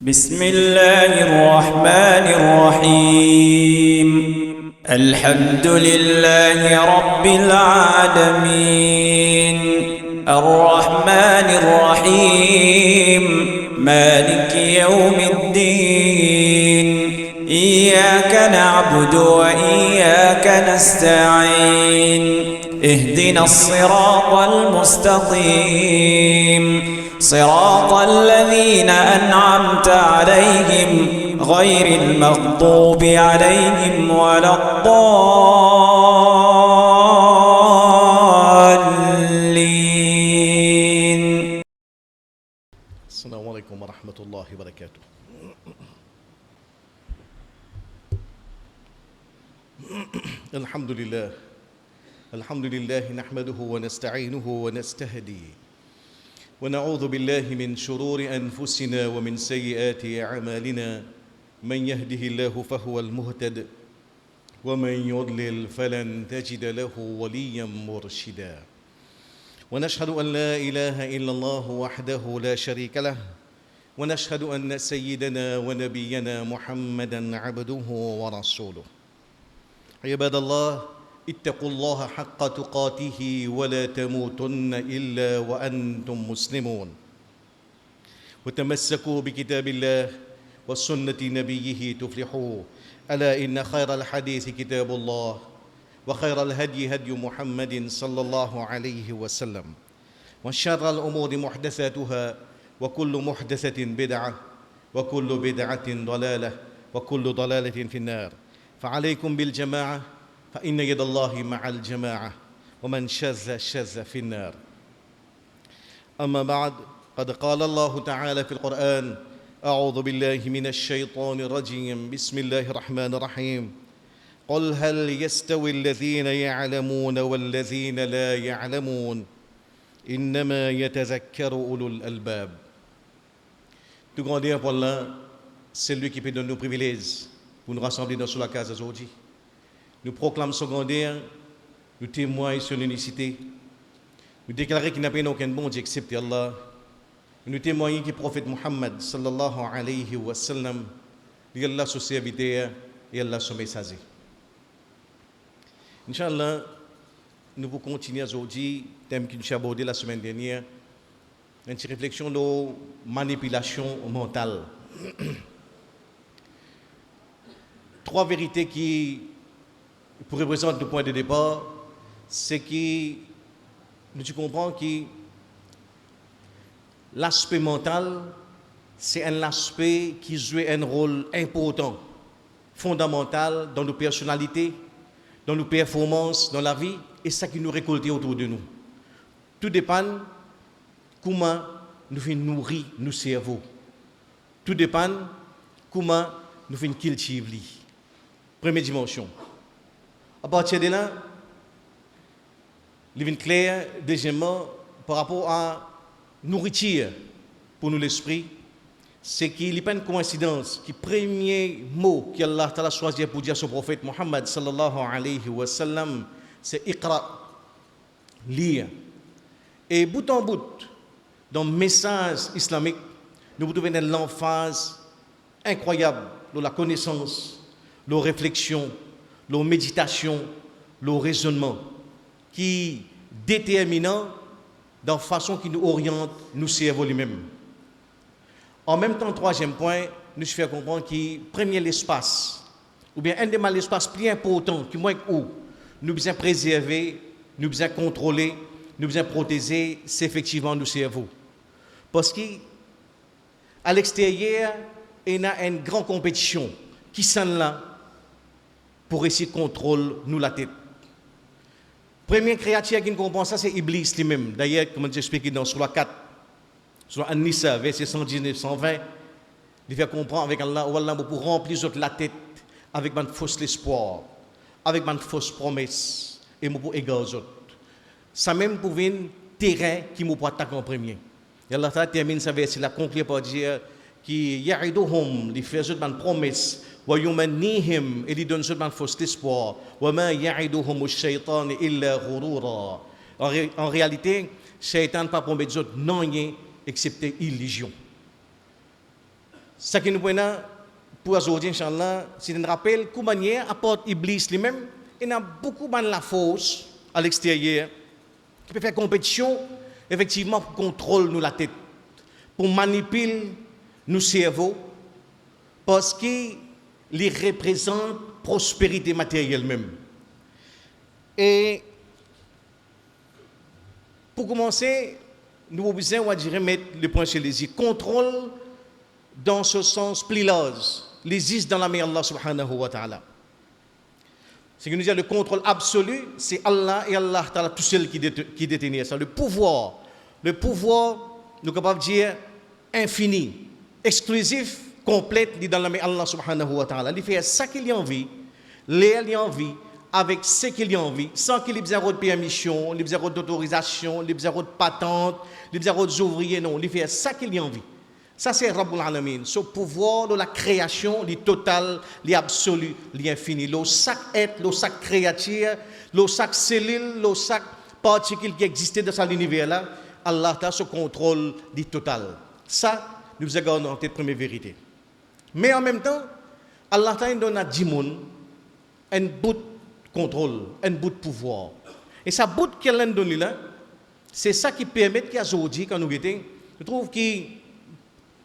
بسم الله الرحمن الرحيم الحمد لله رب العالمين الرحمن الرحيم مالك يوم الدين إياك نعبد وإياك نستعين اهدنا الصراط المستقيم صراط الذين أنعمت عليهم غير المغضوب عليهم ولا الضالين. السلام عليكم ورحمة الله وبركاته. الحمد لله نحمده ونستعينه ونستهديه ونعوذ بالله من شرور أنفسنا ومن سيئات أعمالنا من يهده الله فهو المهتد ومن يضلل فلن تجد له وليا مرشدا ونشهد أن لا إله إلا الله وحده لا شريك له ونشهد أن سيدنا ونبينا محمدا عبده ورسوله. عباد الله اتقوا الله حق تقاته ولا تموتن إلا وأنتم مسلمون وتمسكوا بكتاب الله وسنة نبيه تفلحوا. ألا إن خير الحديث كتاب الله وخير الهدي هدي محمد صلى الله عليه وسلم وشر الأمور محدثاتها وكل محدثة بدعة وكل بدعة ضلالة وكل ضلالة في النار. فعليكم بالجماعة فإن يد الله مع الجماعة ومن شذ شذ في النار. أما بعد قد قال الله تعالى في القرآن أعوذ بالله من الشيطان الرجيم بسم الله الرحمن الرحيم قل هل يستوي الذين يعلمون والذين لا يعلمون إنما يتذكر أولو الألباب. Tout grandeur pour Allah, c'est lui qui peut donner nos privilèges pour nous rassembler dans la case aujourd'hui. Nous proclamons son grandeur, nous témoignons sur l'unicité, nous déclarons qu'il n'y a pas aucun bon Dieu excepté Allah. Nous témoignons que le prophète Muhammad sallallahu alayhi wa sallam, il Allah son serviteur et Allah son messager. Inch'Allah, nous pouvons continuer aujourd'hui, thème que nous avons abordé la semaine dernière, une petite réflexion de manipulation mentale. Trois vérités qui pour représenter le point de départ, c'est que nous comprenons que l'aspect mental, c'est un aspect qui joue un rôle important, fondamental dans nos personnalités, dans nos performances, dans la vie, et ça qui nous récolte autour de nous. Tout dépend comment nous faisons nourrir nos cerveaux. Tout dépend comment nous faisons cultiver. Première dimension. À partir de là, il est clair, deuxièmement, par rapport à nourriture pour nous l'esprit, c'est qu'il n'y a pas une coïncidence que le premier mot qu'Allah a choisi pour dire à son prophète Muhammad sallallahu alayhi wa sallam, c'est Iqra, lire. Et bout en bout, dans le message islamique, nous trouvons l'emphase incroyable de la connaissance, de la réflexion, la méditation, le raisonnement, qui est déterminant dans la façon qui nous oriente, nous cerveau lui-même. En même temps, troisième point, nous fait comprendre que premier l'espace, ou bien un des l'espace plus important, qui moins où nous besoin préserver, nous besoin contrôler, nous besoin protéger, c'est effectivement nos cerveaux. Parce qu'à l'extérieur, il y a une grande compétition qui s'en là pour essayer de contrôler nous la tête. Première créature qui nous comprend ça, c'est Iblis lui-même. D'ailleurs, comme je expliqué dans Surah 4, Surah An-Nisa, verset 119-120, il fait comprendre avec Allah, Allah pour remplir la tête avec un faux espoir, avec une fausse promesse, et pour égarer les autres. Ça même pour un terrain qui nous peut attaquer en premier. Et Allah termine sa verset, la conclut par dire qui ya'iduhum, il fait une promesse. وَيُمَنِّيهِمْ et il donne seulement faux espoir. وَمَا يَعِدُهُمُ الشَّيْطَانِ إِلَّا غُرُورًا. En réalité, Shaitan n'a pas promis d'autres non rien excepté illusion. Ça qui nous prend pour aujourd'hui, Inch'Allah, c'est un rappel comment manière apporte Iblis lui-même. Il y a beaucoup de la force à l'extérieur qui peut faire compétition, effectivement, pour contrôler nous la tête, pour manipuler nos cerveaux, parce qu'il représente prospérité matérielle même. Et pour commencer, nous obligons à dire mettre le point chez les yeux. Contrôle dans ce sens plus large, l'existe dans la main Allah subhanahu wa ta'ala. Ce qui nous dit le contrôle absolu, c'est Allah et Allah ta'ala tout seul qui détenait ça. Le pouvoir, nous sommes capables de dire infini, exclusif, complet, il est dans la main Allah subhanahu wa ta'ala. Il fait ça qu'il y a envie, l'air y a envie, avec ce qu'il y a envie, sans qu'il ait besoin de permission, il ait besoin d'autorisation, il ait besoin de patente, il ait besoin d'ouvriers, non, il fait ça qu'il y a envie. Ça, c'est Rabbul Alamin. Ce pouvoir de la création, le total, l'absolu, l'infini. Le chaque être, le chaque créature, le chaque cellule, le chaque particule qui existait dans cet univers-là, Allah a ce contrôle du total. Ça, nous avons en tête première vérité. Mais en même temps, Allah a donné à 10 personnes un bout de contrôle, un bout de pouvoir. Et ce bout qu'il a donné là, c'est ça qui permet qu'aujourd'hui, quand nous étions, je trouve que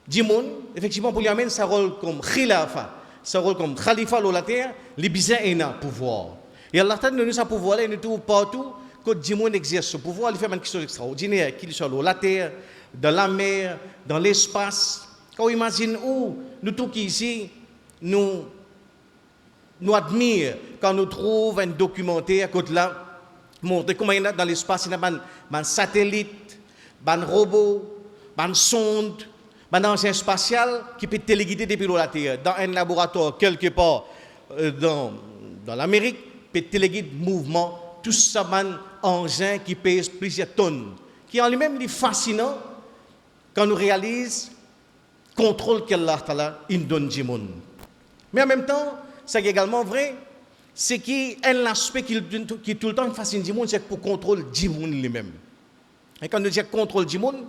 Dimoun, effectivement, pour lui amener sa rôle comme khilafa, sa rôle comme khalifa de la terre, les bizarres ont un pouvoir. Et Allah a donné ce pouvoir-là, il nous trouve partout que Dimoun exerce ce pouvoir, il fait quelque chose d'extraordinaire, qu'il soit dans la terre, dans la mer, dans l'espace. Quand on imagine où nous tous ici, nous admirons quand nous trouvons un documentaire côté là, montre comment il y a dans l'espace, il y a un satellite, un robot, une sonde, un engin spatial qui peut téléguider depuis la Terre. Dans un laboratoire quelque part dans l'Amérique, peut téléguider mouvement, tout ça, un engin qui pèse plusieurs tonnes, qui en lui-même est fascinant quand nous réalisons le contrôle qu'Allah Ta'ala donne du monde. Mais en même temps, c'est également vrai, c'est qu'il y a un aspect qui tout le temps fascine du monde, c'est pour contrôler du monde lui-même. Et quand nous disons contrôle du monde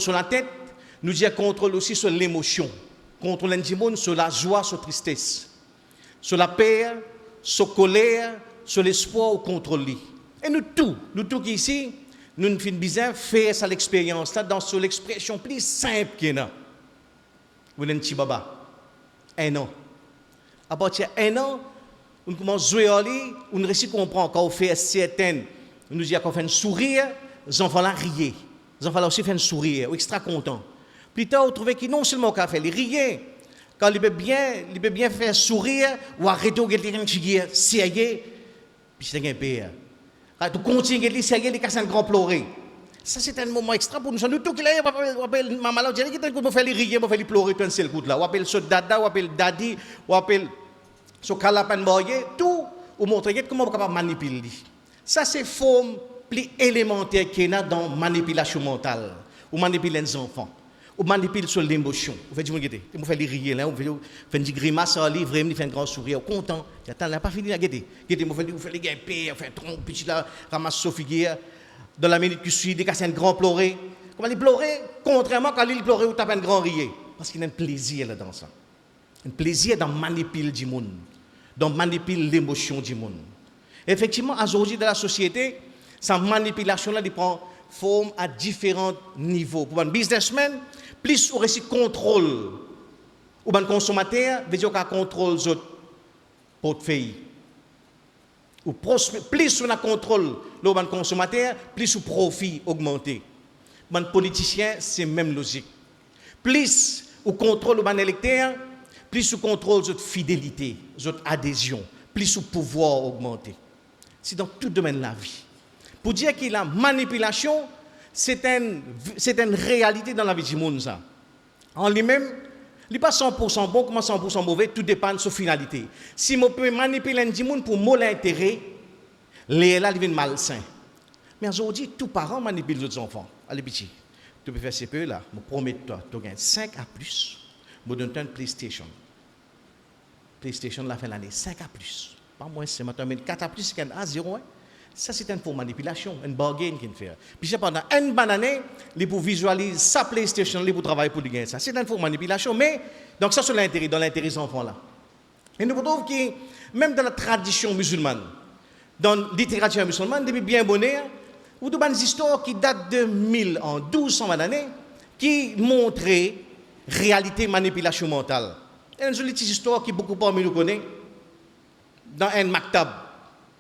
sur la tête, nous disons contrôle aussi sur l'émotion, contrôle du monde sur la joie, sur la tristesse, sur la paix, sur la colère, sur l'espoir, au contrôle. Et nous tous qui ici, nous finissons bien faire ça l'expérience là dans l'expression plus simple qu'il y a. Vous êtes un petit baba, 1 an. À partir d'1 an, on commence à jouer à lui, on réussit à comprendre quand on fait certaines, on nous dit qu'on fait un sourire, les enfants là rient. Les enfants là aussi font un sourire, extra content. Plus tard, on trouvait qu'il non seulement qu'à faire, il riait. Quand il peut bien faire sourire, ou arrêter de quelqu'un qui est sérieux, puis c'est un peu. Quand on continue à dire sérieux, il casse un grand pleurer. Ça, c'est un moment extra pour nous. Nous, tout qui est là, on appelle maman là, on fait rire, on fait pleurer tout un seul coup là. On appelle ce dada, on appelle daddy, on appelle ce calapan boye, tout, ou montrer comment on est capable de manipuler. Ça, c'est forme plus élémentaire qu'il y a dans la manipulation mentale, ou manipuler les enfants. On manipule sur l'émotion. On fait du monde guetter. On fait les rire là, on fait une grimace en livre, on fait un grand sourire, content. Attends, là pas fini à guetter. Guetter, on fait les guépés, on fait trompe, petit là, ramasse Sophie dans la minute qui suit, décasse un grand pleurer. Comment il pleurer contrairement quand il pleurer ou tape un grand rire parce qu'il y a un plaisir là dans ça. Un plaisir dans manipuler du monde, dans manipuler l'émotion du monde. Effectivement, aujourd'hui dans la société, cette manipulation là prend forme à différents niveaux. Pour un businessman, plus on réussit contrôle ou un consommateur, veut dire qu'on contrôle les autres portefeuilles. Ou plus on a contrôle le consommateur, plus le profit augmenté. Un politicien, c'est la même logique. Plus on contrôle le électeur, plus on contrôle notre fidélité, notre adhésion, plus le pouvoir augmenté. C'est dans tout domaine de la vie. Pour dire que la manipulation, c'est une réalité dans la vie du monde. Ça. En lui-même, il n'est pas 100% bon comme 100% mauvais, tout dépend de sa finalité. Si je peux manipuler un monde pour mon intérêt, les là, ils viennent malsains. Mais aujourd'hui, tous les parents manipulent les enfants. Allez, petit, tu peux faire ce peu là, je promets toi, tu gagnes 5 à plus, je donne une PlayStation. PlayStation, la fin de l'année, 5 à plus. Pas moins, c'est maintenant, mais 4 à plus, c'est 1 à 0. Ça, c'est une forme de manipulation, une bargain qu'il fait. Puis pendant une bonne année, il pour visualiser sa PlayStation, il pour travailler pour gagner ça. C'est une forme de manipulation, mais donc ça, c'est l'intérêt, dans l'intérêt des enfants là. Et nous trouvons que même dans la tradition musulmane, dans la littérature musulmane, depuis bien bonnet, vous avez des histoires qui datent de 1000 ans, 1200 années, qui montraient réalité manipulation mentale. Et une jolie histoire qui beaucoup parmi nous connaissent, dans un maktab,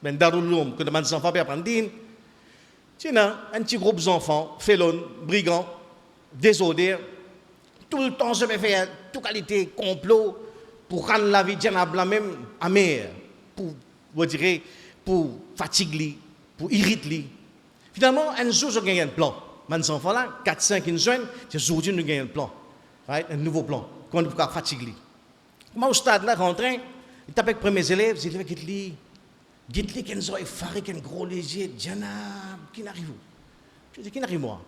dans Darul Uloum, que les enfants peuvent apprendre. Tu as un petit groupe d'enfants, félons, brigands, désordres, tout le temps je vais faire toute qualité complot pour rendre la vie de même amère, pour, vous direz, pour fatiguer, pour irriter. Finalement, un jour, je gagne un plan. Mes enfants là, 4-5 qui nous joignent, aujourd'hui, nous gagnons un plan. Right? Un nouveau plan, qu'on peut fatiguer. Moi, au stade là, rentré, il tape avec les premiers élèves, les élèves qui lisent. Dites-lui qu'ils ont effaré, qu'ils gros léger, Janab, qui n'arrive où? Je dis, qui n'arrive moi?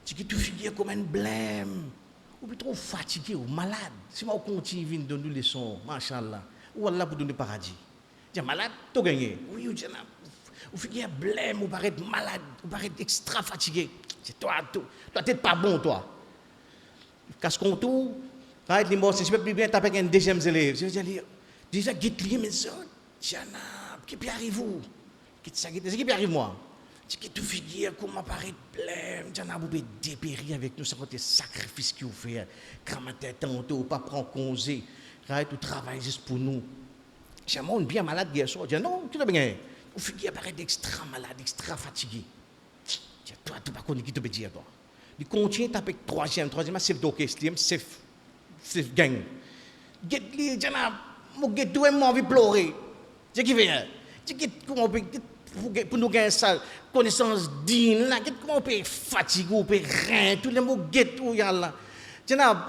Je dis, tout figure comme un blême. Ou trop fatigué, ou malade. Si moi, on continue de donner des leçons, machallah, ou Allah pour donner paradis. Je dis, malade, tu as gagné. Oui, Janab. Ou figure blême, ou paraît malade, ou paraît extra fatigué. C'est toi, t'es pas bon, toi. Casse-con tout. Right, les morts, si je peux plus bien taper avec un deuxième élève. Je dis, déjà, guide-lui, mais ça, Janab. Qui peut arriver où? Qui peut arriver moi? Qui tout figure, comment paraît plein, j'en ai beau dépérir avec nous, ça va être sacrifice qu'il fait, cramer tantôt, pas prendre congé, tout travail juste pour nous. J'ai un monde bien malade hier soir, je dis non, tu l'as bien, vous figure paraît extra malade, extra fatigué. Toi, tu ne sais pas qui te peut dire, toi. Il continue à taper troisième, c'est d'orchestre, c'est gang. Get-li, j'en ai, get-tout, envie de pleurer. C'est qui fait? Pour nous gagner ça, connaissance digne, comment on peut fatiguer, on peut rien, tous les mots guettent où il y a là.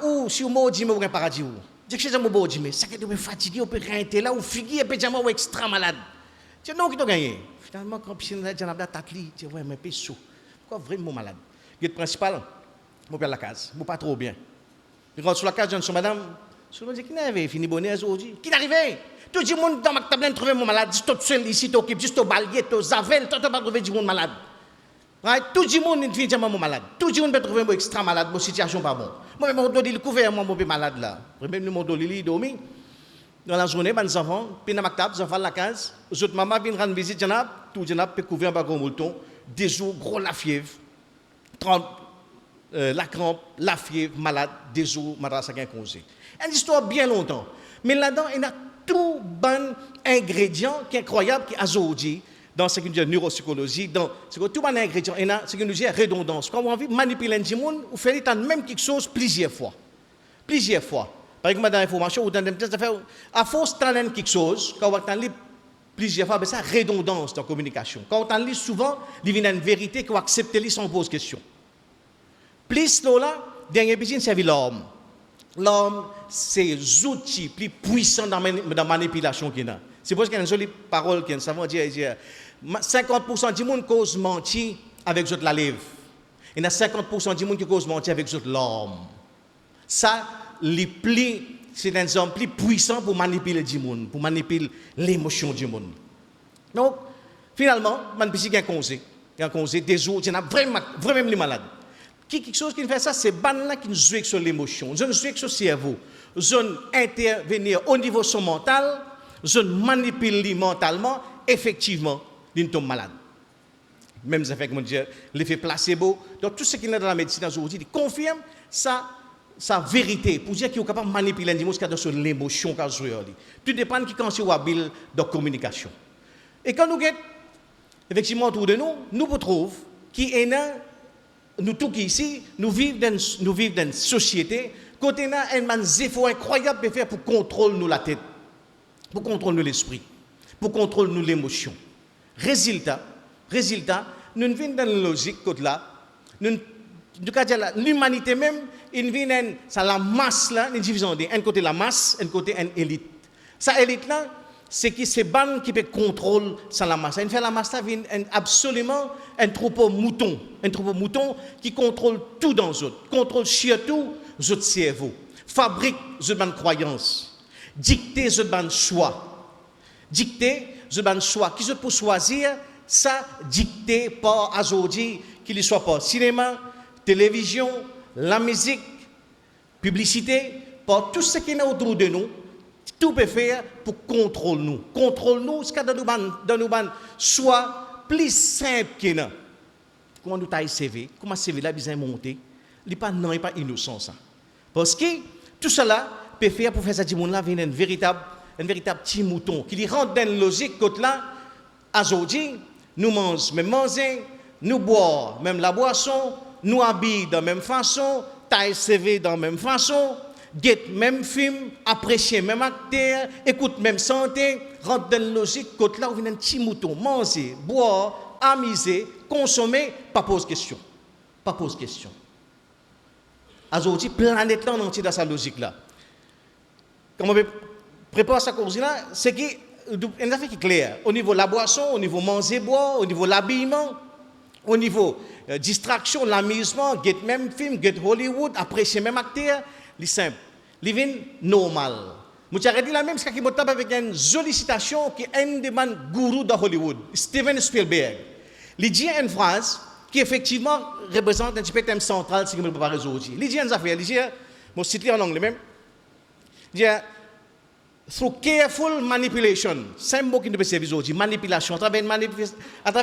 Ou si on m'a dit, on paradis où? Je sais que je m'ai dit, ça qui est fatigué, on peut rien, là, ou figuer, et puis je extra malade. C'est non qui t'a gagné. Finalement, quand je suis là, j'ai tatli, je vois, mais je suis pourquoi vraiment malade? Le principal, je vais à la case, je ne pas trop bien. Je rentre sur la case, je dis, madame, je me dis, qui n'avait fini bonnet aujourd'hui? Qui n'arrivait? Tout le monde dans ma table trouvé mon malade, juste tout seul ici, tu occupes, juste au ballier, tu zavel, tu vas trouver du monde malade. Right? Tout le monde est finalement malade. Tout le monde peut trouver mon extra malade, mon situation pas bon. Moi, je me dis, le couvert, moi, je suis malade là. Même le monde il dormi. Dans la journée, mes enfants, puis dans ma table, ils font la case. Les autres mamans viennent rendre visite, tout le monde peut couvrir un gros mouton, des jours, gros la fièvre, la crampe, la fièvre, malade, des jours, malade, ça gagne congé. Une histoire bien longtemps. Mais là-dedans, il y a tout bon ingrédient qui est incroyable, qui est aujourd'hui, dans ce qu'on dit neuropsychologie, dans tout bon ingrédient, il y a ce qu'on dit redondance. Quand on a envie de manipuler les gens, on fait même quelque chose plusieurs fois. Plusieurs fois. Par exemple, dans l'information, à force d'entendre quelque chose, quand on entend plusieurs fois, c'est redondance dans la communication. Quand on entend souvent, il y a une vérité qu'on accepte sans poser question. Plus là, dernier petit, c'est l'homme. L'homme, c'est les outils plus puissants dans la manipulation qu'il a. C'est pour ça qu'il y a une jolie parole qui est savant dire 50% du monde cause mentir avec la lèvre. Il y a 50% du monde qui cause mentir avec l'homme. Ça, c'est un homme plus puissant pour manipuler du monde, pour manipuler l'émotion du monde. Donc, finalement, il y a un conseil, des jours, il y a vraiment les malades. Quelque chose qui fait ça, c'est ban qui nous joue sur l'émotion, je ne joue sur le cerveau, je intervenir au niveau de son mental, je manipule mentalement, effectivement, il tombe malade. Même avec l'effet placebo. Donc tout ce qui est dans la médecine aujourd'hui confirme sa vérité pour dire qu'il est capable de manipuler les émotions sur l'émotion qu'il joue. Tout dépend de qui est habile dans la communication. Et quand nous regardons effectivement autour de nous, nous retrouvons qui est nous tous ici, nous vivons dans une société côté on a un effort incroyable de faire pour contrôler nous la tête, pour contrôler nous l'esprit, pour contrôler nous l'émotion. Résultat, nous vivons dans une logique côté là, l'humanité même, il vient dans la masse là, une division de un côté la masse, un côté une élite. Sa élite là, c'est qui c'est ban qui peut contrôler ça la masse. Il fait la masse là vient absolument un troupeau mouton qui contrôle tout dans eux, contrôle surtout notre cerveau, fabrique notre croyance, dicter notre choix, qui se pour choisir ça dicté par aujourd'hui, qu'il soit par cinéma, télévision, la musique, publicité, par tout ce qui est autour de nous, tout peut faire pour contrôler nous. Contrôle nous, ce qu'il y a dans nous, soit plus simple que nous. Comment nous taille CV, comment CV là besoin monter, il n'est pas non, il n'est pas innocent ça. Parce que tout cela peut faire pour faire ça, là venir un véritable petit mouton qui rentre dans la logique côté là, aujourd'hui, nous mangeons même manger, nous boire même la boisson, nous habiller de la même façon, taille CV de la même façon, get même film, apprécier même acteur, écoute même santé, rentre dans la logique côté là où vient un petit mouton, manger, boire, amuser, consommer, pas pose question. Pas pose question. Aujourd'hui, planète là entière dans sa logique là. Comment on prépare sa course là, c'est que une affaire qui est claire au niveau de la boisson, au niveau manger boire, au niveau de l'habillement, au niveau distraction, l'amusement, get même film, get Hollywood, apprécier même acteur, c'est simple, living normal. Je t'ai dit la même chose qui m'a tapé avec une jolie citation qui est un des gourous de Hollywood, Steven Spielberg. Il dit une phrase qui effectivement représente un petit peu le thème central de ce que je prépare aujourd'hui. Il dit une affaire, il dit, je cite en anglais même, il dit, through careful manipulation, c'est un mot qui nous peut servir aujourd'hui, manipulation, à travers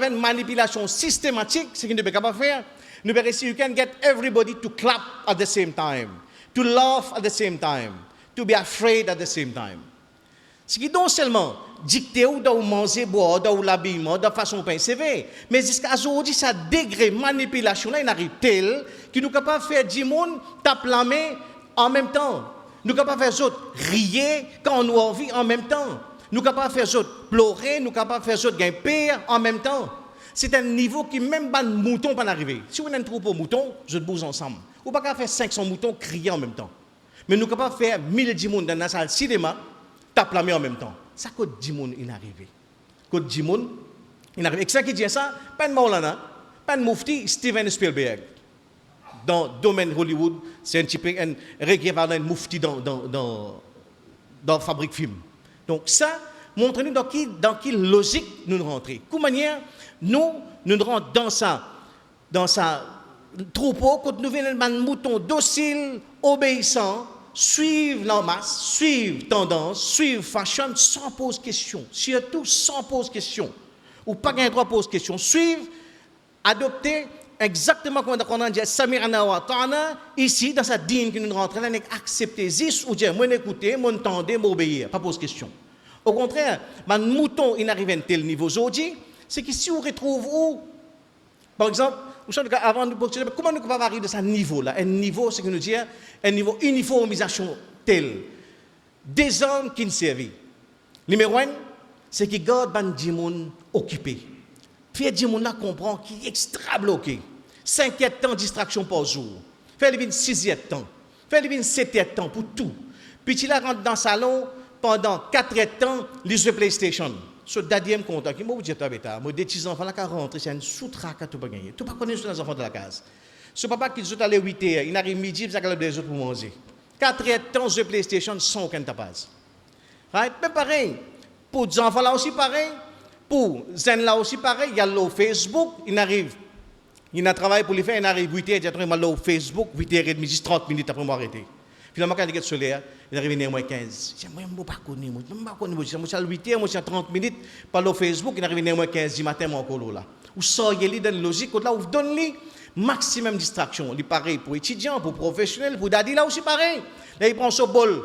une manipulation systématique, ce qu'il nous peut capable faire, nous peut réussir, you can get everybody to clap at the same time, to laugh at the same time, to be afraid at the same time. Ce qui non seulement dicté ou dans manger, boire, dans l'habillement, de façon penser, mais jusqu'à aujourd'hui, ça degré manipulation là, il arrive tel que nous capable de faire 10 monde tape la main en même temps. Nous sommes capables de faire autres rier quand nous avons envie en même temps. Nous sommes capables de faire autres pleurer, nous sommes capables de faire autres gagner pire en même temps. C'est un niveau qui même pas de mouton pas arriver. Si vous avez un troupeau de moutons, je bouge ensemble. Ou pas faire 500 moutons crier en même temps. Mais nous sommes capables de faire 1000 personnes dans la salle de cinéma, tape la main en même temps. Ça coûte 10 personnes inarrivé. Coûte 10 personnes inarrivé. Et ça qui dit ça, pas de Maulana, pas de Mufti, Steven Spielberg. Dans le domaine Hollywood, c'est un petit peu un équivalent Mufti dans la fabrique film. Donc ça, montre-nous dans quelle logique nous rentrons. Comment manière nous rentrons dans sa troupeau, quand nous venons d'un mouton docile, obéissant, suivre la masse, suivre tendance, suivre fashion, sans poser question. Surtout sans poser question. Ou pas qu'un droit pose question. Suivre, adopter, exactement comme on a dit, Samir Anawa, ici, dans sa dîne que nous rentrons, on a accepté 10 ou dire, moi écouter, moi entendre, moi obéir, pas pose question. Au contraire, un mouton, il arrive à un tel niveau aujourd'hui, c'est que si on retrouve où, par exemple, avant de poser, comment nous pouvons arriver de ce niveau-là? Un niveau, c'est que nous disons, un niveau uniformisation tel. Des hommes qui nous servent. Numéro 1, c'est qu'ils gardent des gens occupés. Fait des gens comprend qui est extra bloqué. 5 temps de distraction par jour. Fait les 6 temps. Fait les 7 temps pour tout. Puis il rentre dans le salon pendant 4 temps, il joue PlayStation. Ce deuxième compte, qui m'a dit, moi, des petits enfants là qui rentrent, c'est un sous-trac à tout pas gagner. Tout pas connaître les enfants de la case. Ce papa qui sont allés 8 heures, il arrive midi, il a les autres pour manger. 4 temps de PlayStation sans aucun tapage. Right? Mais pareil, pour les enfants là aussi pareil, pour Zen là aussi pareil, il y a le Facebook, il arrive, il a travaillé pour les faire, il arrive 8 heures, il a le Facebook, 8h30, juste 30 minutes après m'arrêter. Finalement, quand il est solaire, il arrive à 15. Je dis, moi, je ne sais pas connaître. Je ne sais pas connaître. Je suis à 8 heures, je suis à 30 minutes par le Facebook, il arrive à 15 du matin, je suis là. Vous sortez dans la logique, là, vous donnez maximum de distraction. Il est pareil pour étudiants, pour professionnels, pour daddy, là aussi pareil. Là, il prend son bol,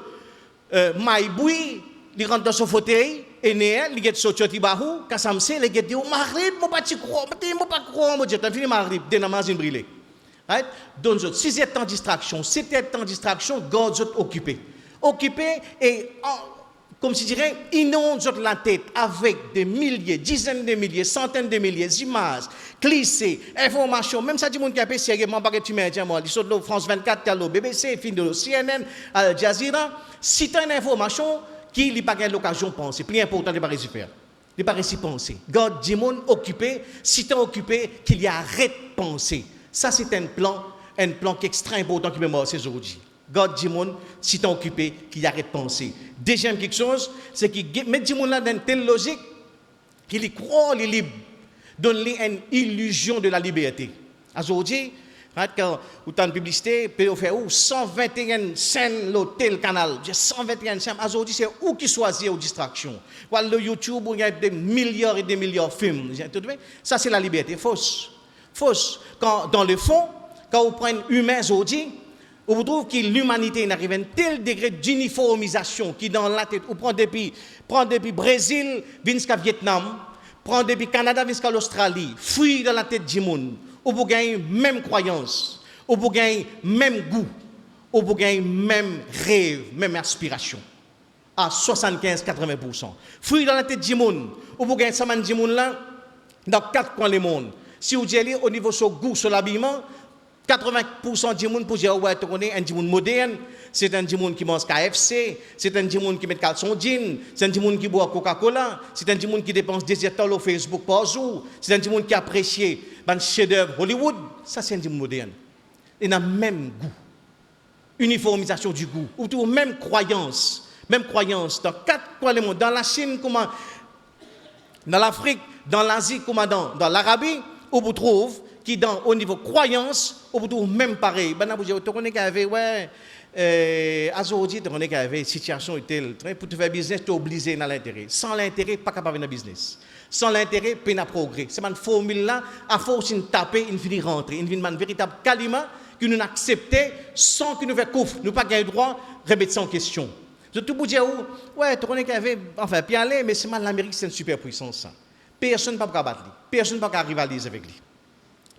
maïboui, il rentre dans son fauteuil, et il get sorti de bahou, quand ça me sait, il dit, oh, Maghrib, je ne pas croire, je ne pas croire, je dis, fini Maghrib, de namaz in brûlé. Right? Donc, 6 temps de distraction, 7 temps de distraction, garde occupé. Occupé et, comme je dirais, inonde la tête avec des milliers, dizaines de milliers, centaines de milliers d'images, clichés, informations. Même ça, du monde qui a fait sérieusement, pas que tu m'as dit, moi, ils sont de France 24, le BBC, fin de CNN, Al Jazeera. Si tu as une information qui n'a pas l'occasion de penser, plus important, il n'est pas réussi faire. Il n'est pas réussi penser. Garde du monde occupé, si tu es occupé, qu'il y a arrête de penser. Ça, c'est un plan qui est extrêmement important qui me marche aujourd'hui. God dit monde, si tu es occupé, qu'il arrête de penser. Deuxième quelque chose, c'est qu'il met du monde là dans une telle logique qu'il y croit, il est libre. donne-lui une illusion de la liberté. Aujourd'hui, quand vous avez une publicité, vous faites 121 scènes, l'hôtel, canal. 121 scènes. Aujourd'hui, c'est où qui choisit aux distractions. Voilà, le YouTube, où il y a des milliards et des milliards de films. Ça, c'est la liberté. Fausse. Quand, dans le fond, quand vous prenez humain aujourd'hui, vous trouvez que l'humanité arrive à un tel degré d'uniformisation qui dans la tête, vous prenez depuis Brésil, jusqu'à Vietnam, prend depuis Canada jusqu'à l'Australie, fuit dans la tête du monde, ou vous gagnez même croyance, ou vous gagnez même goût, ou vous gagnez même rêve, même aspiration, à 75-80%. Fuit dans la tête du monde, ou vous gagnez ça du monde là, dans 4 coins du monde. Si vous allez au niveau de goût, sur l'habillement, 80% du monde pour dire ouais, tu connais un monde moderne, c'est un monde qui mange KFC, c'est un monde qui met caleçon jean, c'est un monde qui boit Coca-Cola, c'est un monde qui dépense des étoiles au Facebook par jour, c'est un monde qui apprécie un chef-d'œuvre Hollywood. Ça, c'est un monde moderne. Il a même goût, uniformisation du goût, ou même croyance dans 4 coins du monde, dans la Chine, comment, dans l'Afrique, dans l'Asie, comment, dans l'Arabie, où vous trouvez qui au niveau croyance, on peut même pareil. Ben vous dire, tu connais qu'avait aujourd'hui, tu connais qu'avait situation telle, pour te faire business, tu es obligé dans l'intérêt. Sans l'intérêt, pas capable de faire business. Sans l'intérêt, pas de progrès. C'est une formule là, à force de taper, il finit rentrer, il finit un véritable calima que nous acceptons sans que nous fassions couvre, nous pas gagner droit, remettre ça en question. Je tout vous dire ouais, tu connais qu'avait enfin bien aller, mais c'est mal l'Amérique, c'est une superpuissance ça. Personne ne peut pas battre lui, personne ne peut pas rivaliser avec lui.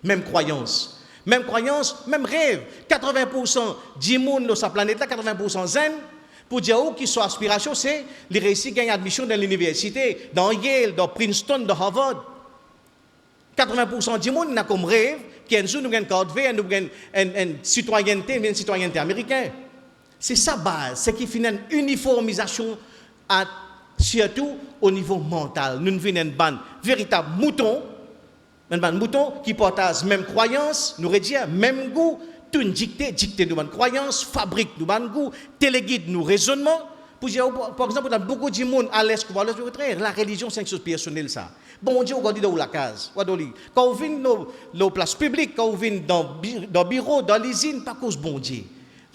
Même croyance, même rêve. 80% du monde de sa planète, là, 80% zen, pour dire qui soit aspiration, c'est les réussir gagner admission dans l'université, dans Yale, dans Princeton, dans Harvard. 80% du monde n'a comme rêve qu'un jour nous gagnons une carte verte, nous gagnons une citoyenneté américaine. C'est sa base, c'est qui finit une uniformisation, surtout au niveau mental. Nous venons d'un véritable mouton. Un mouton qui partage même croyance, nous dire même goût, tout dicté nous bonne croyance, fabrique nous bon goût, téléguide nous raisonnement. Par exemple, dans beaucoup de monde à l'est, la religion c'est une chose personnelle ça. Bon Dieu, on dit dans la case, quand on vient dans la place publique, quand on vient dans le bureau, dans l'usine, pas cause bon Dieu.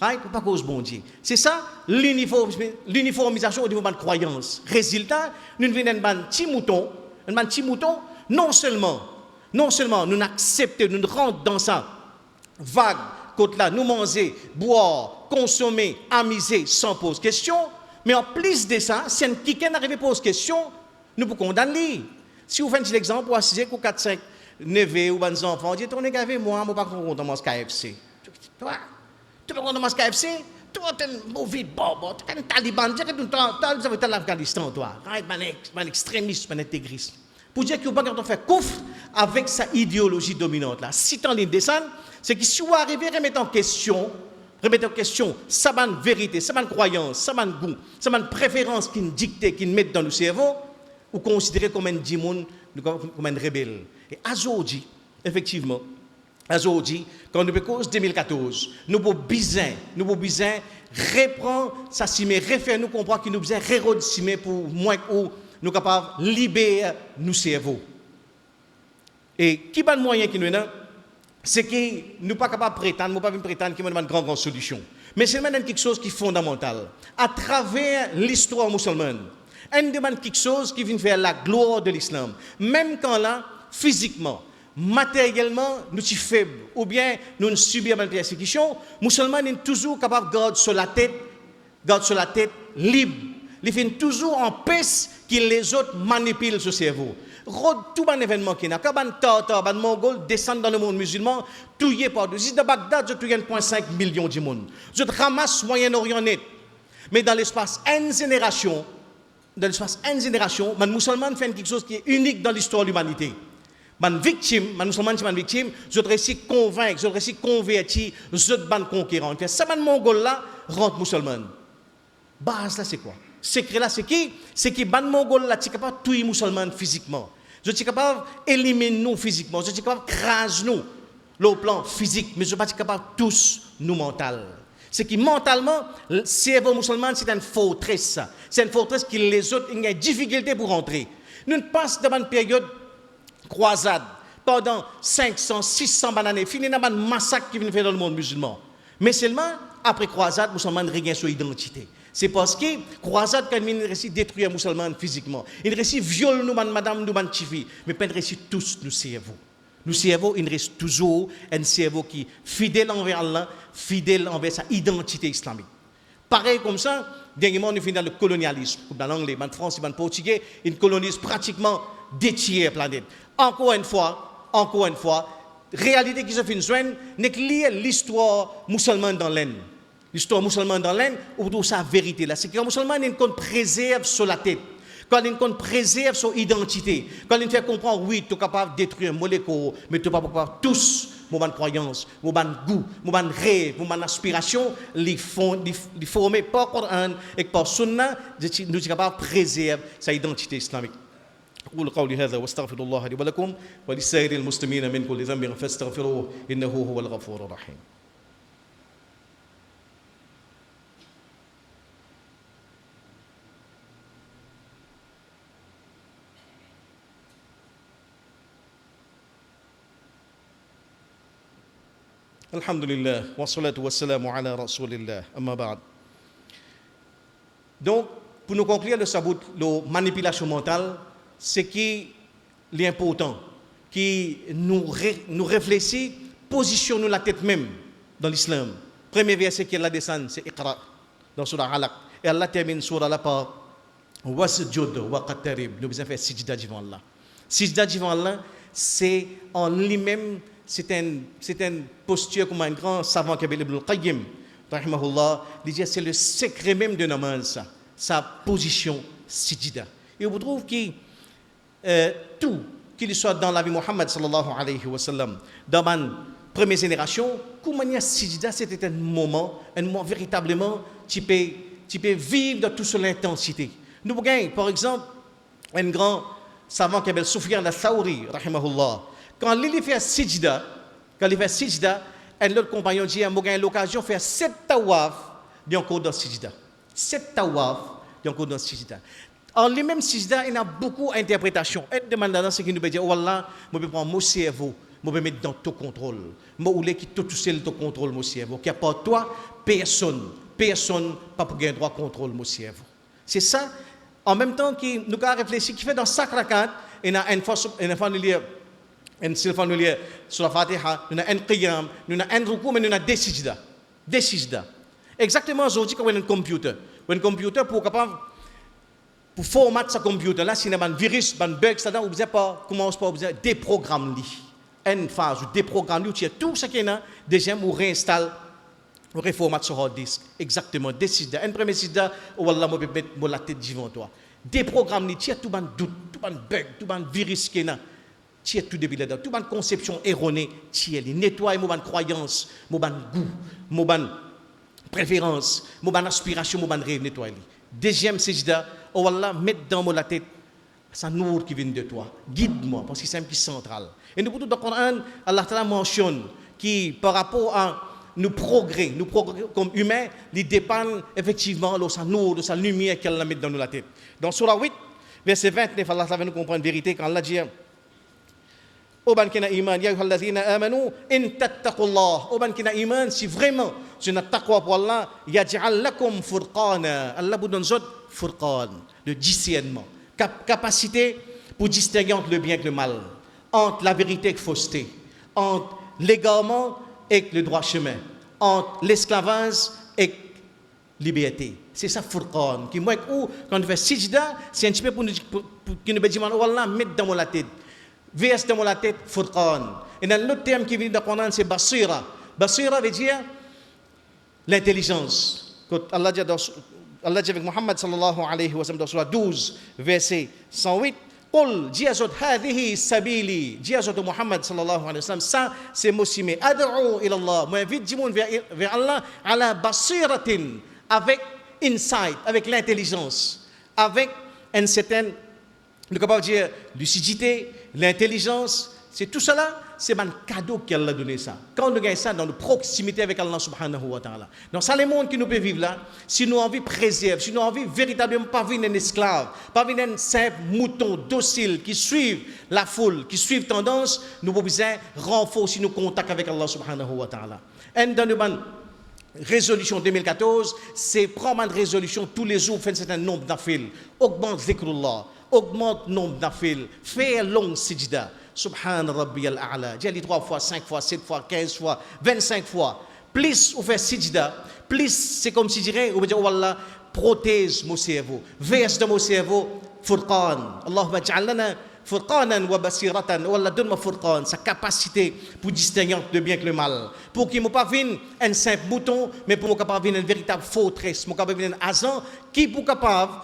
Right? Pas cause bon Dieu. C'est ça l'uniformisation au niveau de la croyance. Résultat, nous venons d'un petit mouton, non seulement nous acceptons, nous rentrons dans ça, vague, côté là, nous manger, boire, consommer, amuser sans poser question, mais en plus de ça, si quelqu'un arrive à poser question, nous pouvons condamner. Si vous faites l'exemple, vous assisez que 4-5 neveux ou des enfants, dites, on est avec moi, je ne peux pas comprendre mon KFC. Toi, tu peux comprendre mon KFC? Toi, tu es un mauvais bobo, tu es un taliban, tu es un l'Afghanistan, toi. Tu es un extrémiste, un intégriste. Pour dire que vous ne pouvez pas faire coufre avec sa idéologie dominante. Là. Si tu en descend, c'est que si vous arrivez à remettre en question, ça va une vérité, ça va une croyance, ça va un goût, ça va une préférence qui nous dicte, qui nous met dans le cerveau, ou considérez comme un démon, comme un rebelle. Et aujourd'hui, effectivement, quand nous cause 2014, nous pouvons bien reprendre ça, refaire nous comprendre que nous besoin de pour moins ou nous sommes capables de libérer nos cerveaux. Et qui est le moyen qui nous est, c'est que nous ne sommes pas capables de prétendre qu'il y a une grande solution. Mais c'est quelque chose qui est fondamental. À travers l'histoire musulmane, on demande quelque chose qui vient faire la gloire de l'islam. Même quand là, physiquement, matériellement, nous sommes faibles, ou bien nous subissons une persécution, les musulmans sont toujours capables de garder sur la tête libre. Ils font toujours en paix que les autres manipulent ce cerveau. Tout un événement qui est là, quand un Tartar, un Mongol descend dans le monde musulman, tout y est par dessus. De Bagdad, je tué 1,5 million de monde. Je ramasse Moyen-Orient net. Mais dans l'espace d'une génération, les musulmans font quelque chose qui est unique dans l'histoire de l'humanité. Les musulmans sont victimes, je réussis à convaincre, je réussis à convertir, je ban conquérant. Ça, les Mongols là, rentrent musulmans. Base là, c'est quoi? Secret là, c'est qui? C'est que les Mongols là, sont capables de tuer les musulmans physiquement. Je suis capable d'éliminer nous physiquement, je suis capable d'écraser nous, le plan physique, mais je ne suis pas capable de tous nous mental. C'est que mentalement, le cerveau musulman, c'est une forteresse. C'est une forteresse que les autres ont des difficultés pour rentrer. Nous passons dans une période croisade, pendant 500, 600 années, fini dans un massacre qui vient faire dans le monde musulman. Mais seulement, après croisade, les musulmans regagnent son identité. C'est parce que croisade, quand ils réussissent à détruire les musulmans physiquement, ils réussissent à violer nous, madame, nous, chifi, mais pas réussissent tous nous cerveaux. Nous cerveaux, il reste toujours un cerveau qui est fidèle envers Allah, fidèle envers sa identité islamique. Pareil comme ça, dernièrement, nous finissons dans le colonialisme. Dans l'anglais, dans le français, dans le portugais, ils colonisent pratiquement des tiers planète. Encore une fois, réalité qui se fait joindre n'est que liée à l'histoire musulmane dans l'aine. L'histoire musulmane dans l'aine, ou sa vérité là, c'est que les musulmans, ils préservent sur la tête. Quand il préserve son identité, quand il fait comprendre, oui, tu es capable de détruire un molécule, mais tu es pas capable tous, mon croyance, mon goût, mon rêve, mon aspiration, les former par Coran et par Sunna, nous sommes capables de préserver sa identité islamique. أقول قولي هذا واستغفر الله لي ولكم ولسائر المسلمين من كل ذنب فاستغفروه إنه هو الغفور الرحيم. Alhamdulillah, wa salatu wa salamu ala rasulillah, amma ba'd. Donc, pour nous conclure le sabot, la manipulation mentale, c'est qui l'important, qui nous réfléchit, positionne la tête même dans l'islam. Premier verset qui Allah descend, c'est Iqra, dans Surah Alaq. Et Allah termine Surah là par Wasjud wa qatarib. Nous avons fait sijda devant Allah. Sijda devant Allah, c'est en lui-même. C'est une posture comme un grand savant qui appelle Ibn al-Qayyim, rahimahullah, il dit c'est le secret même de namaz, sa position sijda. Et on trouve que tout, qu'il soit dans la vie de Muhammad sallallahu alayhi wa sallam, dans ma première génération, comment il y a sijda, c'était un moment véritablement, tu peux vivre de toute son intensité. Nous avons, par exemple, un grand savant qui appelle Sufyan al-Thawri, rahimahullah. Quand il fait sijda, un autre compagnon dit, moi j'ai l'occasion de faire 7 tawaf d'un cours dans sijda. 7 tawaf d'un cours dans sijda. En lui-même sijda, il y a beaucoup d'interprétations. Et demandant ce qui nous peut dire, oh Allah, je peux prendre mon cerveau, je peux mettre dans ton contrôle. Je voulais que tout seul ton contrôle mon cerveau. Qu'il n'y a pas toi, personne pas pour gagner droit contrôle mon cerveau. C'est ça. En même temps que nous avons réfléchi, qui fait dans chaque rakat, il y a une fois en silfan nous lire sur la Fatiha, nous avons un qiyam, nous avons un ruku, mais nous avons des sijda. Exactement aujourd'hui quand on a un computer. Un computer pour formater ce computer là, si on a un virus, un bug, ça on pas commence par déprogrammer. Une phase où déprogrammer, tu as tout ce qu'il y a, deuxième on réinstalle, on reformate sur hard disk. Exactement, des sijda. Un premier sijda, oh Allah, je peux mettre la tête devant toi. Déprogrammer, tu as tout un doute, tout un bug, tout un virus qui est là. Tu es tout début là-dedans. Toute une conception erronée, tu es nettoyer mon croyance, mon goût, mon préférence, mon aspiration, mon rêve, nettoyer. Deuxième sijda, oh Allah, mettre dans la tête sa nour qui vient de toi. Guide-moi, parce que c'est un petit central. Et nous, dans le Coran, Allah Ta'ala mentionne qui, par rapport à nos progrès comme humains, ils dépendent effectivement de sa nour, de sa lumière qu'elle met dans la tête. Dans Surah 8, verset 29, Allah Ta'ala nous comprendre la vérité quand Allah dit Oban kina iman, ya ayyuhallazina amanu, in tattaqullah. Oban kina iman, si vraiment tu n'as taqwa pour Allah, yaj'al lakum furqana. Allah vous donne furqan, le discernement, capacité pour distinguer entre le bien et le mal, entre la vérité et la fausseté, entre l'égarement et le droit chemin, entre l'esclavage et la liberté. C'est ça furqan. Qui moi quand on fait sijda, c'est un petit peu pour nous dire oh Allah, mettre dans la tête. Vers dans la tête, Furqan. Et dans l'autre terme qui vient d'apprendre, c'est Basira. Basira veut dire l'intelligence. Quand Allah dit avec Muhammad sallallahu alayhi wa sallam dans Surah 12, verset 108, Qul jiyazot hadhihi sabili. Jiyazot Muhammad sallallahu alayhi wa sallam. Ça, c'est Moussime. Ad'u ila Allah. Moi, invite du monde vers Allah, ala basiratin, avec insight, avec l'intelligence, avec une certaine, nous capable de dire lucidité, l'intelligence, c'est tout cela c'est un cadeau qu'Allah a donné ça. Quand nous gagnons ça dans nos proximités avec Allah subhanahu wa ta'ala. Dans ça, les mondes qui nous peuvent vivre là, si nous envie préserve, si nous envie véritablement pas vivre un esclave, pas vivre un simple mouton docile qui suivent la foule, qui suivent tendance, nous avons besoin de renforcer nos contacts avec Allah subhanahu wa ta'ala. Et dans le résolution 2014, c'est prendre une résolution tous les jours, faire un certain nombre d'affils, augmente zikrullah, augmente le nombre d'affils, faire long sijda, subhan rabbi al-a'la, j'ai 3 fois, 5 fois, 7 fois, 15 fois, 25 fois, plus on fait sijda, plus c'est comme si je dirais, on va dire, oh Allah, protège mon cerveau, verse dans mon cerveau, furqan, Allahumma ja'alna furqanan wa basiratan, oh Allah donne-moi furqan, sa capacité pour distinguer entre le bien et le mal, pour qu'il ne pas vienne un simple bouton, mais pour qu'il ne vienne une véritable forteresse, pour qu'il vienne un agent qui pour capable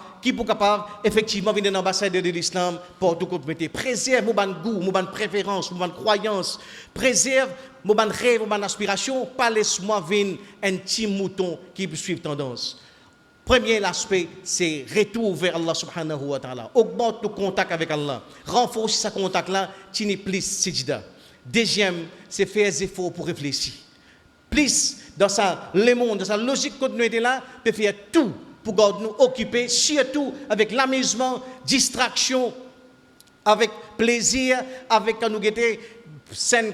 effectivement venir dans l'ambassade de l'islam pour tout compte mettre, préserve mon goût, mon préférence, mon croyance, préserve mon rêve, mon aspiration, pas laisse-moi venir un petit mouton qui peut suivre tendance. Premier aspect, c'est retour vers Allah subhanahu wa ta'ala. Augmente nos contacts avec Allah. Renforce ce contact-là, tu n'es plus sijda. Deuxième, c'est faire des efforts pour réfléchir. Plus, dans le monde, dans sa logique continuité là, peut faire tout pour nous occuper, surtout avec l'amusement, distraction, avec plaisir, avec quand nous guettons scène,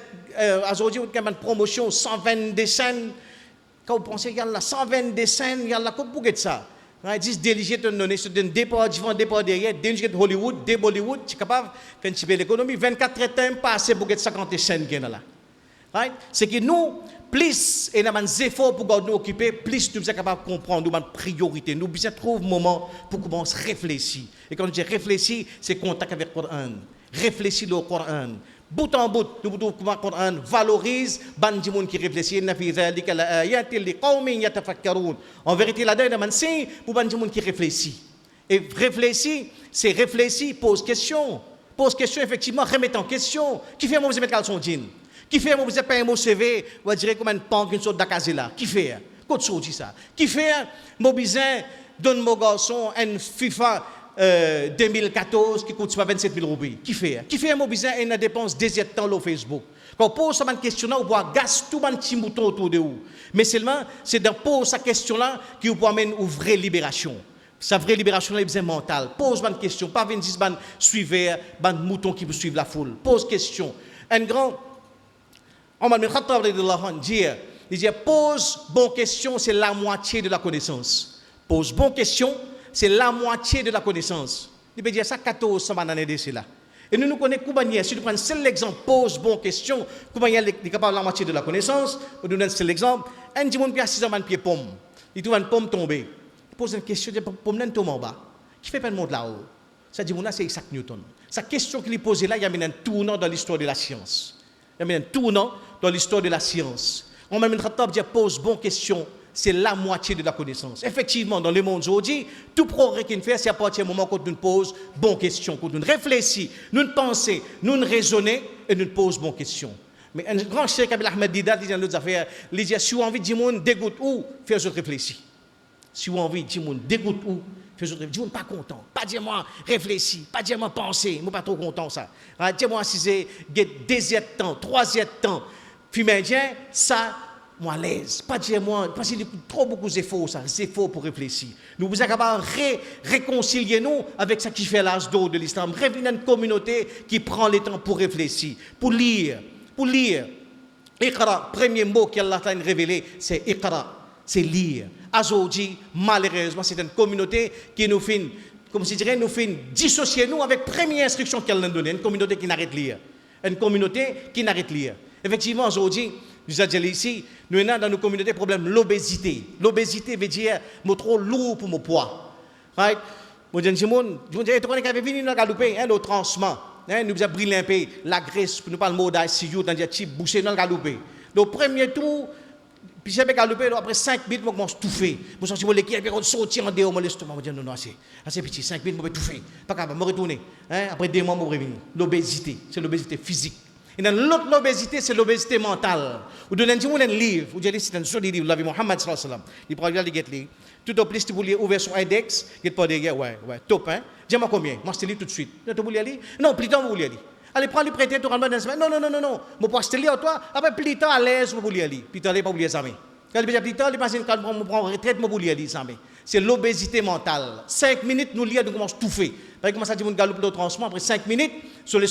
aujourd'hui, on a une promotion, 122 scènes. Quand vous pensez qu'il y a 122 scènes, il y a la coupe pour ça. Ils disent déliger de donner, c'est un départ devant, départ derrière, déliger de Hollywood, de Bollywood, tu es capable de faire un petit peu l'économie, 24 temps passé pour 50 scènes qui sont là. Right? C'est que nous, plus et nous avons des efforts pour nous occuper, plus nous sommes capables de comprendre nos priorités. Nous devons trouver un moment pour commencer à réfléchir. Et quand je dis réfléchir, c'est contact avec le Coran. Réfléchir le Coran. Bout en bout, nous devons comment le Coran valorise les gens qui réfléchissent. En vérité, là-dedans, il y a un signe pour les gens qui réfléchissent. Et réfléchir, c'est réfléchir, pose question. Pose question, effectivement, remettre en question. Qui fait moi, vous mettre son jean? Qui fait, moi, vous avez payé mon CV, vous direz comme une panque, une sorte d'acasé-là. Qui fait? Qu'est-ce que dit ça? Qui fait, mon besoin, donne mon garçon un FIFA 2014 qui coûte 27 000 roupies. Qui fait? Qui fait, mon besoin, une dépense désir temps sur Facebook? Quand on pose cette question-là, on voit gaz tout un petit mouton autour de vous. Mais seulement, c'est dans poser cette question-là qui vous amène une vraie libération. Sa vraie libération est besoin mentale. Pose une question. Pas venir dire, suivre, un mouton qui peut suivre la foule. Pose question. Un grand. Omar bin Khattab dit, pose bonne question, c'est la moitié de la connaissance. Pose bonne question, c'est la moitié de la connaissance. Il peut dire ça 14 années de cela. Et nous connaissons Koubanier. Si nous prenons un seul exemple, pose bonne question, Koubanier est capable de la moitié de la connaissance. Nous donnons un seul exemple. Un dimanche, il a 6 ans de pied pomme. Il trouve une pomme tombée. Il pose une question, il pomme n'est tombée en bas. Qui fait pas le monde là-haut? Ça dit, c'est Isaac Newton. Sa question qu'il pose là, il y a un tournant dans l'histoire de la science. Il y a un tournant dans l'histoire de la science. On m'a dit, pose bonne question, c'est la moitié de la connaissance. Effectivement, dans le monde aujourd'hui, tout progrès qu'il fait, c'est à partir du moment où nous pose bonne question, quand nous réfléchissons, nous pensons, nous raisonnons et nous posons bonne question. Mais un grand cheikh Abdel Ahmed Didat, il dit dans d'autres affaires, il dit, si vous avez envie de dire, dégoûte où, fais-vous réfléchir. Si vous avez envie de dire, dégoûte où, fais-vous réfléchir. Dis-moi pas content, pas dire moi réfléchir, pas dire moi penser, moi pas trop content ça. Dis-moi si c'est deuxième temps, troisième temps, puis indien, ça, moi à l'aise. Pas dire moi, parce qu'il y a trop beaucoup d'efforts, ça, des efforts pour réfléchir. Nous sommes capables de réconcilier nous avec ce qui fait l'âge d'or de l'islam. Revenir une communauté qui prend le temps pour réfléchir, pour lire. Iqra, premier mot qu'Allah t'a révélé, c'est Iqra, c'est lire. Aujourd'hui, malheureusement, c'est une communauté qui nous fait, comme je dirais, nous fait dissocier nous avec la première instruction qu'elle nous donne, une communauté qui n'arrête de lire. Une communauté qui n'arrête de lire. Effectivement, aujourd'hui, nous avons dit ici, nous avons dans nos communautés le problème de l'obésité. L'obésité veut dire que trop lourd pour mon poids. Right? Nous disons, nous venu dans le le transport. Nous avons brûlé un peu la graisse, nous parlons de mot d'ICU, dans le type bouché dans le galopé. Le premier tour, puis j'ai galopé, après 5 minutes, je commence à touffer. Je sens que l'équipe est sorti en dehors, mon estomac. Je dis non, assez petit, 5 minutes, je vais touffer. Pas capable, je vais retourner. Après 2 mois, je vais revenir. L'obésité, c'est l'obésité physique. Et dans l'autre obésité, c'est l'obésité mentale. Vous donnez un livre, vous dites c'est un joli livre, l'avez Mohammed sallallahu alayhi wa sallam. Il prend le livre. Tout au plus, si vous voulez ouvrir son index, il pas de ouais, top, hein. Dis-moi combien. Moi, je te lis tout de suite. Tu voulez lire? Non, plus tard, vous voulez lire. Allez, prends les prêter, tu rentres dans semaine. Non. Je peux acheter toi. Après, plus tard, à l'aise, je peux aller. Plus tard, je peux oublier ça. Quand je plus tard, je prends retraite, je peux aller. C'est l'obésité mentale. 5 minutes, nous lire, nous commençons à tout faire. Par exemple, ça dit, on galope le transport, après 5 minutes, sur les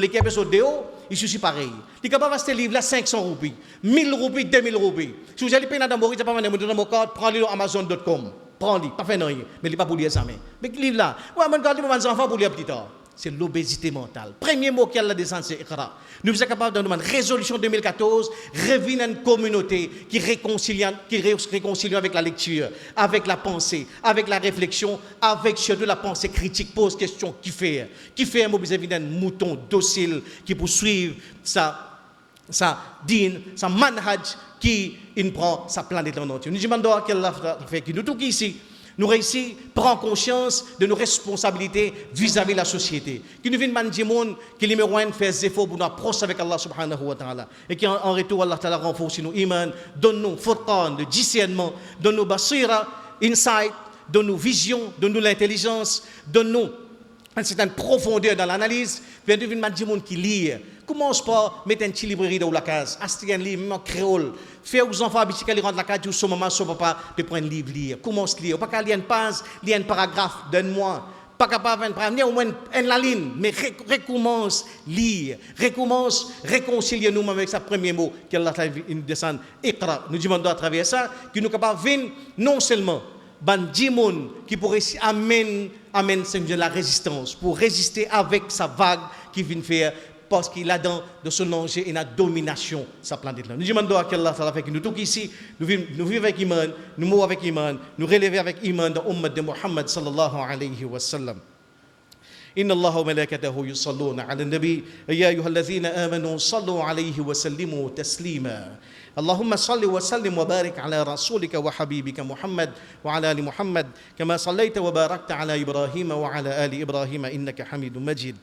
quais, sur le déo, il suffit pareil. Il est capable d'acheter ce livre là 500 roupies, 1000 roupies, 2000 roupies. Si vous allez payer dans Maurice, pas dans mon code, prends-le sur Amazon.com. Prends-le, pas fait rien, mais il n'est pas pour lire ça. Mais le livre là, ouais, je regarde mes enfants pour lire plus tard. C'est l'obésité mentale. Premier mot qu'il y a là descente, c'est Iqra. Nous sommes capables de nous demander résolution 2014, revenir une communauté qui réconcilie avec la lecture, avec la pensée, avec la réflexion, avec surtout la pensée critique, pose question, qui fait un mobiliser un mouton docile qui poursuit sa din, sa manhaj qui prend sa planète en entier. Nous demandons à quelle fait qui nous tout ici. Nous réussissons à prendre conscience de nos responsabilités vis-à-vis de la société. Qui nous viennent dire que numéro 1 fait des efforts pour nous approcher avec Allah subhanahu wa ta'ala. Et qui en retour, Allah ta'ala renforce nos iman, donne-nous furqan, de discernement, donne-nous basira, insight, donne-nous vision, donne-nous l'intelligence, donne-nous une certaine profondeur dans l'analyse. Puis nous viennent dire qui lit. Commence par mettre une petite librairie dans la case, acheter un livre, même en créole. Faire aux enfants habitués qu'ils rentrent la case, son maman, son papa, de prendre un livre, lire. Commence à lire. Pas qu'à lire une page, lire un paragraphe, donne-moi. Pas capable de prendre au moins une ligne, mais recommence à lire. Recommence à réconcilier nous-mêmes avec sa premier mot, qu'Allah nous descend. Iqra. Nous demandons à travers ça, que nous sommes capables de venir non seulement bandimon qui pourrait amener la résistance, pour résister avec sa vague qui vient faire. Parce qu'il a dans de son danger et la domination sa planète là. Nous demandons à Allah Ta'ala fait que nous tous ici, nous vivons avec iman, nous mourons avec iman, nous relevons avec iman dans l'ummat de Muhammad sallallahu alayhi wa sallam. إن الله وملائكته يصلون على النبي يا أيها الذين آمنوا صلوا عليه وسلموا تسليما اللهم صل وسلم وبارك على رسولك وحبيبك محمد وعلى آل محمد كما صليت وباركت على إبراهيم وعلى آل إبراهيم إنك حميد مجيد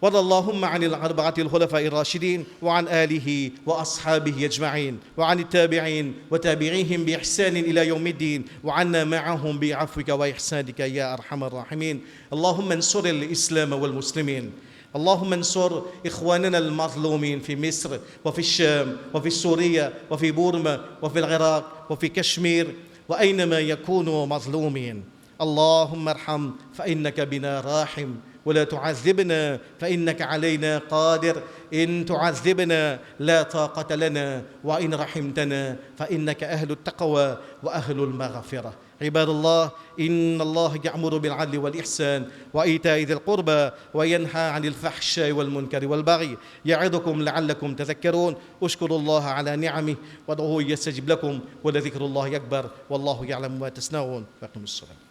وارض اللهم عن الأربعة الخلفاء الراشدين وعن آله وأصحابه أجمعين وعن التابعين وتابعيهم بإحسان إلى يوم الدين وعنا معهم بعفوك وإحسانك يا أرحم الراحمين اللهم انصر الإسلام والمسلمين اللهم انصر إخواننا المظلومين في مصر وفي الشام وفي سوريا وفي بورما وفي العراق وفي كشمير وأينما يكونوا مظلومين اللهم ارحم فإنك بنا راحم ولا تعذبنا فإنك علينا قادر إن تعذبنا لا طاقة لنا وإن رحمتنا فإنك أهل التقوى وأهل المغفرة عباد الله إن الله يأمر بالعدل والإحسان وإيتاء ذي القربى وينهى عن الفحشاء والمنكر والبغي يعظكم لعلكم تذكرون اشكروا الله على نعمه وادعوه يستجب لكم ولذكر الله أكبر والله يعلم ما تصنعون فأقيموا الصلاة